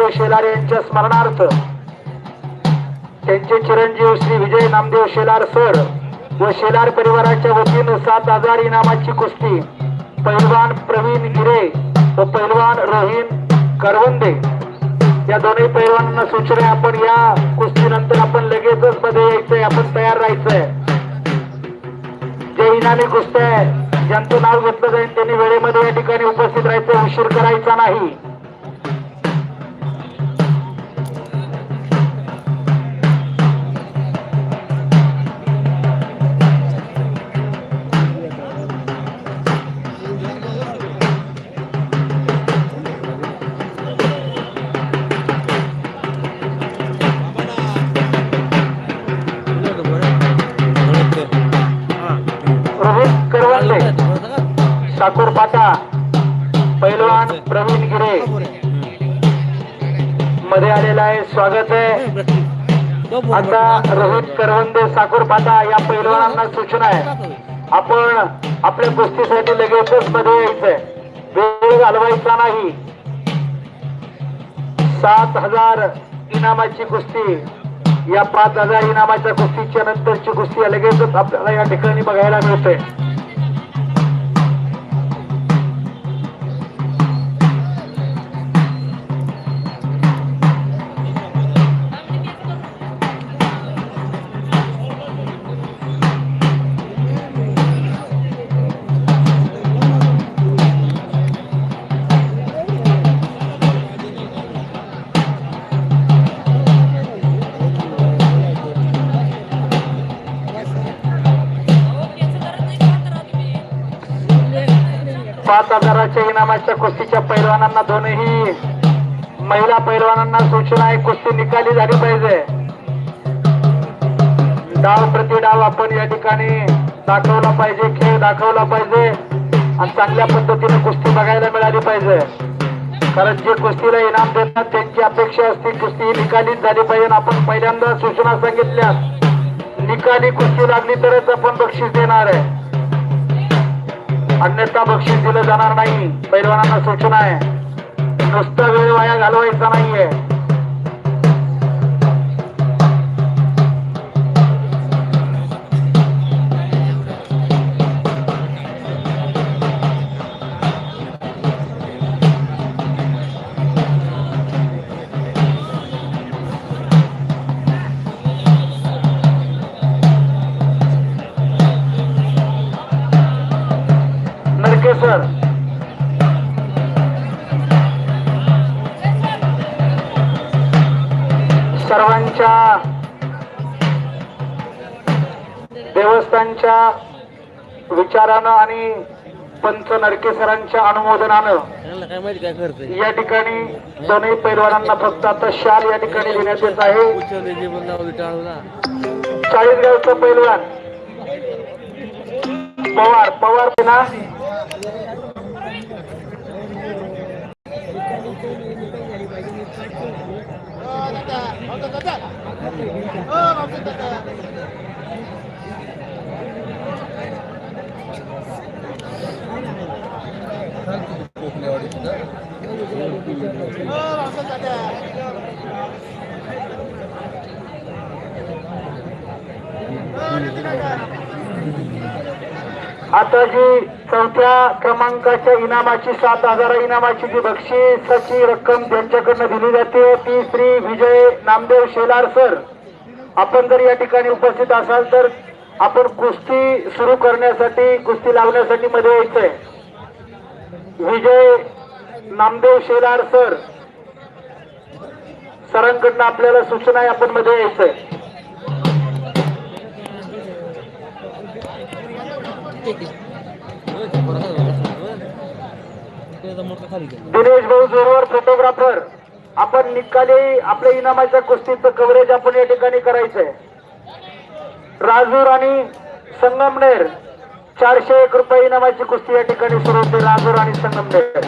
नामदेव शेलार यांच्या स्मरणार्थ त्यांचे चिरंजीव श्री विजय नामदेव शेलार सर व शेलार परिवाराच्या वतीने 7,000 इनामाची कुस्ती पैलवान प्रवीण गिरे व पैलवान रोहिन करवंदे या दोन्ही पैलवानांना सूचना आपण या कुस्तीनंतर आपण लगेचच मध्ये यायचंय, आपण तयार राहायचंय. जे इनामी कुस्त्या आहे ज्यांचं नाव घेतलं जाईल त्यांनी वेळेमध्ये या ठिकाणी उपस्थित राहायचं, उशीर करायचा नाही. ठाकूर पाटा पैलवान प्रवीण गिरे मध्ये आलेला आहे, स्वागत आहे. आता रोहित करवंदे साकूर पाटा या पैलवानांना सूचना आहे आपण आपल्या कुस्तीसाठी लगेचच मध्ये यायचंय, वेळ घालवायचा नाही. 7,000 इनामाची कुस्ती, या 5,000 इनामाच्या कुस्तीच्या नंतरची कुस्ती लगेचच आपल्याला या ठिकाणी बघायला मिळते. पाच हजाराच्या इनामाच्या कुस्तीच्या पैलवानांना, दोन्ही महिला पैलवानांना सूचना आहे, कुस्ती निकाली झाली पाहिजे. डाव प्रति डाव आपण या ठिकाणी दाखवला पाहिजे, खेळ दाखवला पाहिजे आणि चांगल्या पद्धतीने कुस्ती बघायला मिळाली पाहिजे. कारण जे कुस्तीला इनाम देतात त्यांची अपेक्षा असते कुस्ती निकालीच झाली पाहिजे. आपण पहिल्यांदा सूचना सांगितल्या, निकाली कुस्ती लागली तरच आपण बक्षीस देणार आहे, अन्यथा बक्षीस दिलं जाणार नाही. पैलवानांना सूचना आहे, नुसता वेळ वाया घालवायचा नाहीये. सर सर्वांच्या देवस्थानच्या विचारानं आणि पंच नरके सरांच्या अनुमोदनानं या ठिकाणी दोन्ही पैलवानांना फक्त आता शाल या ठिकाणी देण्यात येत आहे. 40 गावचा पैलवान पवार ना आता जी 4थ्या क्रमांकाच्या इनामाची 7,000 इनामाची जी बक्षिसाची रक्कम त्यांच्याकडनं दिली जाते ती श्री विजय नामदेव शेलार सर. आपण जर या ठिकाणी उपस्थित असाल तर आपण कुस्ती सुरू करण्यासाठी, कुस्ती लावण्यासाठी मध्ये यायचंय. विजय नामदेव शेलार सर सरांकडनं आपल्याला सूचना आहे, आपण मध्ये यायचंय. दिनेश भाऊ जोरवर फोटोग्राफर, आपण निकाली आपल्या इनामाच्या कुस्तीचं कव्हरेज आपण या ठिकाणी करायचंय. राजूर आणि संगमनेर 401 रुपये इनामाची कुस्ती या ठिकाणी सुरू होते. राजूर आणि संगमनेर